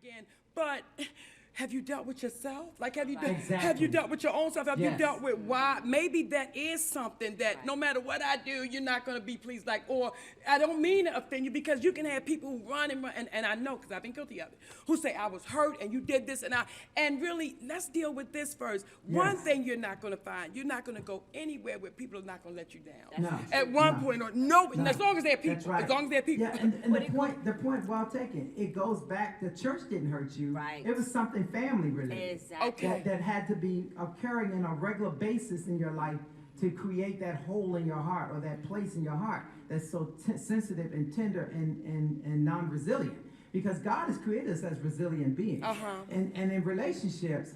again, but have you dealt with yourself? Like, have you Exactly. have you dealt with your own self? Have you Yes. dealt with why? Maybe that is something that no matter what I do, you're not going to be pleased. Like, or I don't mean to offend you, because you can have people who run and I know, because I've been guilty of it, who say I was hurt and you did this and really, let's deal with this first. One Yes. thing you're not going to find, you're not going to go anywhere where people are not going to let you down. No. At one No. point or No. as long as they're people. That's right. As long as they're people. Yeah, and the point well taken. It goes back, the church didn't hurt you. Right. It was something family related. Exactly. Okay. That had to be occurring in a regular basis in your life to create that hole in your heart, or that place in your heart that's so sensitive and tender and non-resilient. Because God has created us as resilient beings. And in relationships,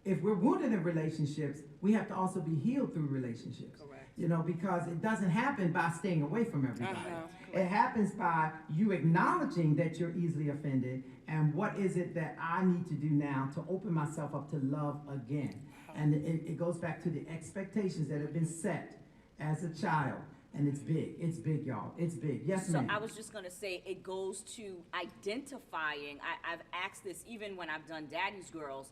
if we're wounded in relationships, we have to also be healed through relationships. Correct. You know, because it doesn't happen by staying away from everybody. Uh-huh. It happens by you acknowledging that you're easily offended, and what is it that I need to do now to open myself up to love again. And it goes back to the expectations that have been set as a child. And it's big, y'all. It's big. Yes, So ma'am. I was just going to say, it goes to identifying. I've asked this even when I've done Daddy's Girls.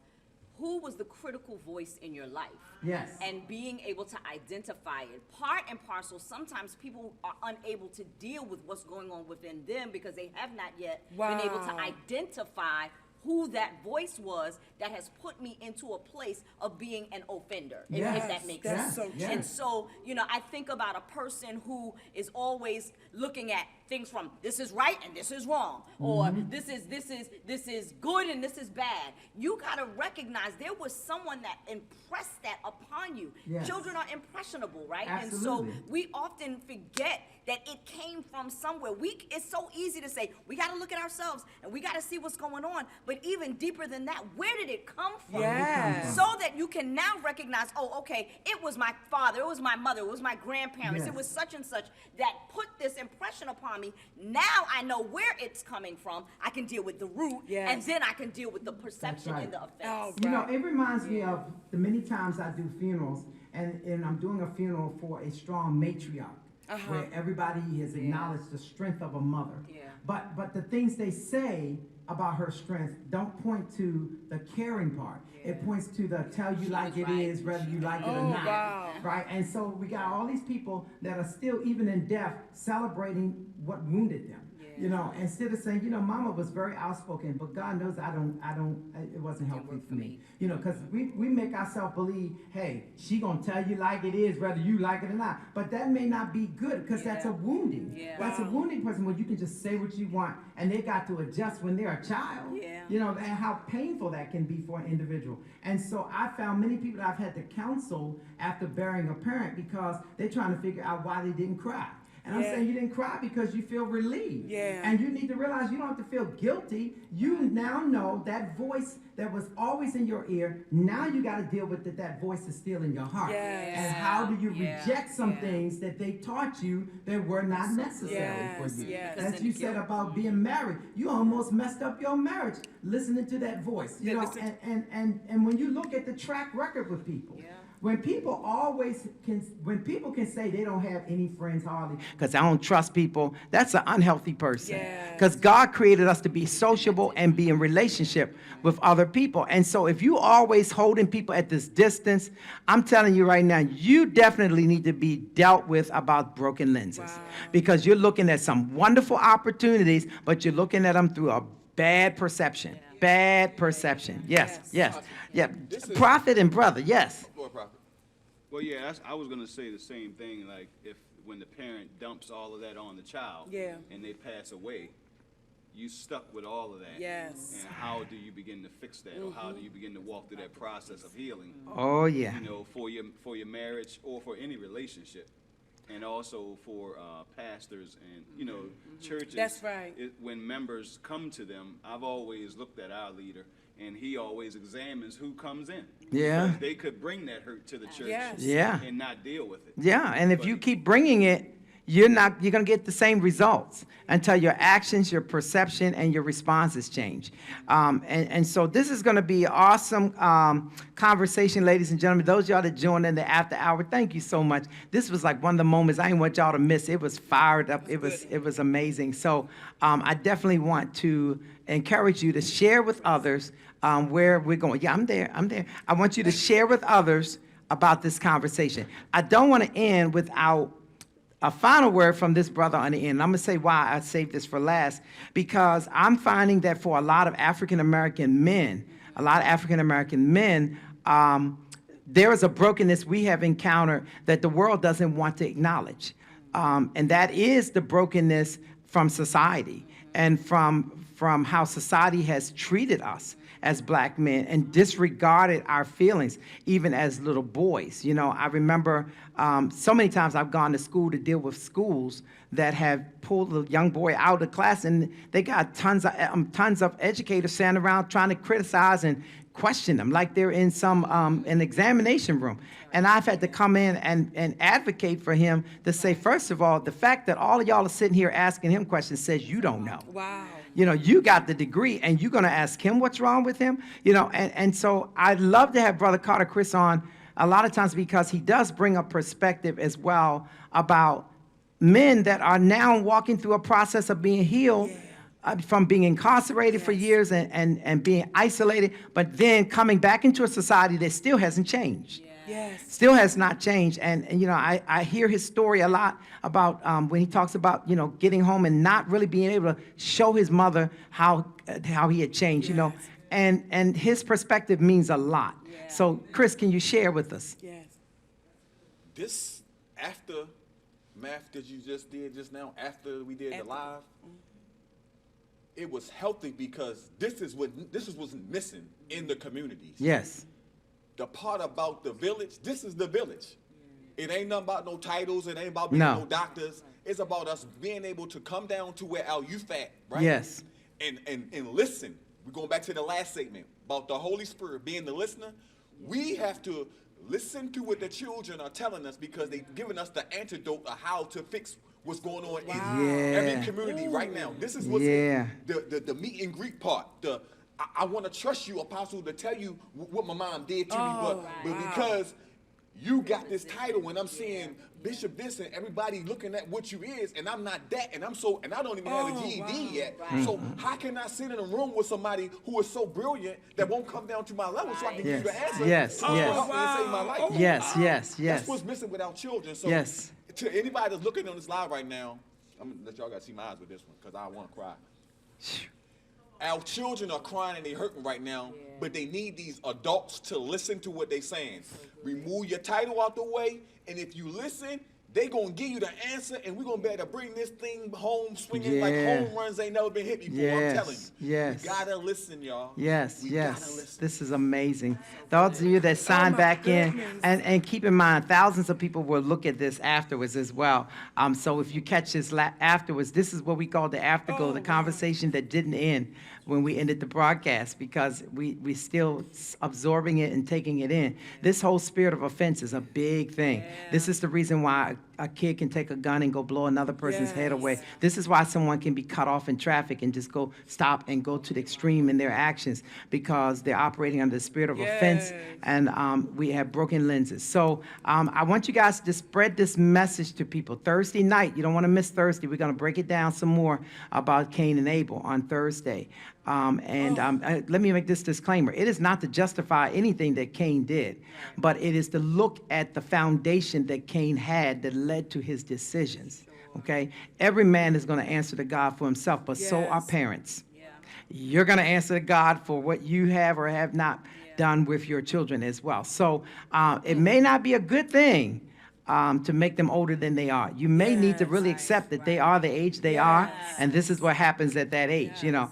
Who was the critical voice in your life? Yes. And being able to identify it. Part and parcel, sometimes people are unable to deal with what's going on within them because they have not yet been able to Wow. identify who that voice was that has put me into a place of being an offender, if Yes, that makes that's sense. so true. And so, you know, I think about a person who is always looking at things from this is right and this is wrong, or Mm-hmm. this is good and this is bad. You gotta recognize there was someone that impressed that upon you. Yes. Children are impressionable, right? Absolutely. And so we often forget that it came from somewhere. It's so easy to say, we gotta look at ourselves and we gotta see what's going on. But even deeper than that, where did it come from? Yes. So that you can now recognize, oh, okay, it was my father, it was my mother, it was my grandparents, Yes. it was such and such that put this impression upon me. Now I know where it's coming from. I can deal with the root, Yes. and then I can deal with the perception right. and the effects. Oh, You know, right. it reminds me of the many times I do funerals, and I'm doing a funeral for a strong matriarch, where everybody has acknowledged the strength of a mother. Yeah. But the things they say about her strength don't point to the caring part. It points to the tell you like was it right. is, whether you like it or Oh, not. wow. Right? And so we got all these people that are still, even in death, celebrating what wounded them. You know, instead of saying, you know, Mama was very outspoken, but God knows it wasn't helpful work for me. You know, because we make ourselves believe, hey, she gonna tell you like it is, whether you like it or not. But that may not be good, because that's a wounding. Yeah. That's a wounding person when you can just say what you want, and they got to adjust when they're a child. Yeah. You know, and how painful that can be for an individual. And so I found many people that I've had to counsel after burying a parent because they're trying to figure out why they didn't cry. And I'm Yeah. saying you didn't cry because you feel relieved. Yeah. And you need to realize you don't have to feel guilty. You now know that voice that was always in your ear. Now you got to deal with that voice is still in your heart. Yes. And how do you Yeah. reject some Yeah. things that they taught you that were not necessary Yes. for you? Yes. Because As then you the said guilt- about being married, you almost messed up your marriage listening to that voice. You Yeah, know, listen- and when you look at the track record with people, Yeah. when people can say they don't have any friends hardly, because I don't trust people, that's an unhealthy person. Yes. Because God created us to be sociable and be in relationship with other people. And so if you always holding people at this distance, I'm telling you right now, you definitely need to be dealt with about broken lenses. Wow. Because you're looking at some wonderful opportunities, but you're looking at them through a bad perception. Bad perception. Yes, yes. Yeah. This is- Prophet and brother, yes. Lord Prophet. Well, yeah, I was gonna say the same thing. Like, when the parent dumps all of that on the child, Yeah. and they pass away, you stuck with all of that. Yes. And how do you begin to fix that, or how do you begin to walk through that process of healing? Oh, yeah. You know, for your marriage or for any relationship, and also for pastors and churches. That's right. When members come to them, I've always looked at our leader, and he always examines who comes in. Yeah. Because they could bring that hurt to the church. Yes. Yeah. And not deal with it. Yeah, and if you keep bringing it, you're going to get the same results until your actions, your perception, and your responses change. And so this is going to be an awesome conversation, ladies and gentlemen. Those of y'all that joined in the after hour, thank you so much. This was like one of the moments I didn't want y'all to miss. It was fired up. It was amazing. So I definitely want to encourage you to share with others where we're going. Yeah, I'm there. I want you to share with others about this conversation. I don't want to end without a final word from this brother on the end. I'm going to say why I saved this for last, because I'm finding that for a lot of African-American men, there is a brokenness we have encountered that the world doesn't want to acknowledge. And that is the brokenness from society and from how society has treated us as black men and disregarded our feelings, even as little boys. You know, I remember so many times I've gone to school to deal with schools that have pulled a young boy out of class, and they got tons of educators standing around trying to criticize and question them like they're in some an examination room. And I've had to come in and advocate for him to say, first of all, the fact that all of y'all are sitting here asking him questions says you don't know. Wow. You know, you got the degree, and you're going to ask him what's wrong with him? You know, and so I'd love to have Brother Carter Chris on a lot of times because he does bring a perspective as well about men that are now walking through a process of being healed from being incarcerated for years and being isolated, but then coming back into a society that still hasn't changed. Yes. Still has not changed. And you know, I hear his story a lot about when he talks about, you know, getting home and not really being able to show his mother how he had changed, you know. And his perspective means a lot. Yeah. So, Chris, can you share with us? Yes. This aftermath that you just did just now, after we did the live, it was healthy because this is what's missing in the communities. Yes. The part about the village, this is the village. It ain't nothing about no titles. It ain't about being no doctors. It's about us being able to come down to where our youth at, right? Yes. And listen. We're going back to the last segment about the Holy Spirit being the listener. We have to listen to what the children are telling us because they've given us the antidote of how to fix what's going on in every community right now. This is what's the meet and greet part. I want to trust you, Apostle, to tell you what my mom did to me, but because you got this title and I'm seeing Bishop this and everybody looking at what you is, and I'm not that, and I don't even have a GED yet. Right. So how can I sit in a room with somebody who is so brilliant that won't come down to my level so I can give you the answer? Yes. Help me save my life. Yes. That's what's missing with our children. So to anybody that's looking on this live right now, I'm gonna let y'all guys see my eyes with this one because I want to cry. Our children are crying and they're hurting right now, but they need these adults to listen to what they're saying. Remove your title out the way, and if you listen, they going to give you the answer, and we're going to be able to bring this thing home swinging like home runs ain't never been hit before. I'm telling you. Yes. You got to listen, y'all. Yes. This is amazing. Those of you that sign back in, and keep in mind, thousands of people will look at this afterwards as well. So if you catch this afterwards, this is what we call the afterglow, the conversation that didn't end when we ended the broadcast because we still absorbing it and taking it in. This whole spirit of offense is a big thing. This is the reason why a kid can take a gun and go blow another person's head away. This is why someone can be cut off in traffic and just stop and go to the extreme in their actions because they're operating under the spirit of offense, and we have broken lenses. So I want you guys to spread this message to people. Thursday night, you don't want to miss Thursday. We're going to break it down some more about Cain and Abel on Thursday. Let me make this disclaimer. It is not to justify anything that Cain did, but it is to look at the foundation that Cain had that led to his decisions, okay? Every man is going to answer to God for himself, but so are parents. You're going to answer to God for what you have or have not done with your children as well. So it may not be a good thing to make them older than they are. You may need to really accept that they are the age they are, and this is what happens at that age, you know.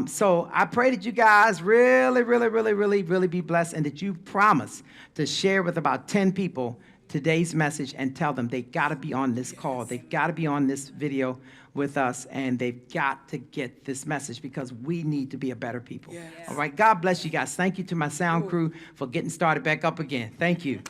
So I pray that you guys really be blessed and that you promise to share with about 10 people today's message and tell them they got to be on this call. They've got to be on this video with us, and they've got to get this message because we need to be a better people. All right, God bless you guys. Thank you to my sound crew for getting started back up again. Thank you.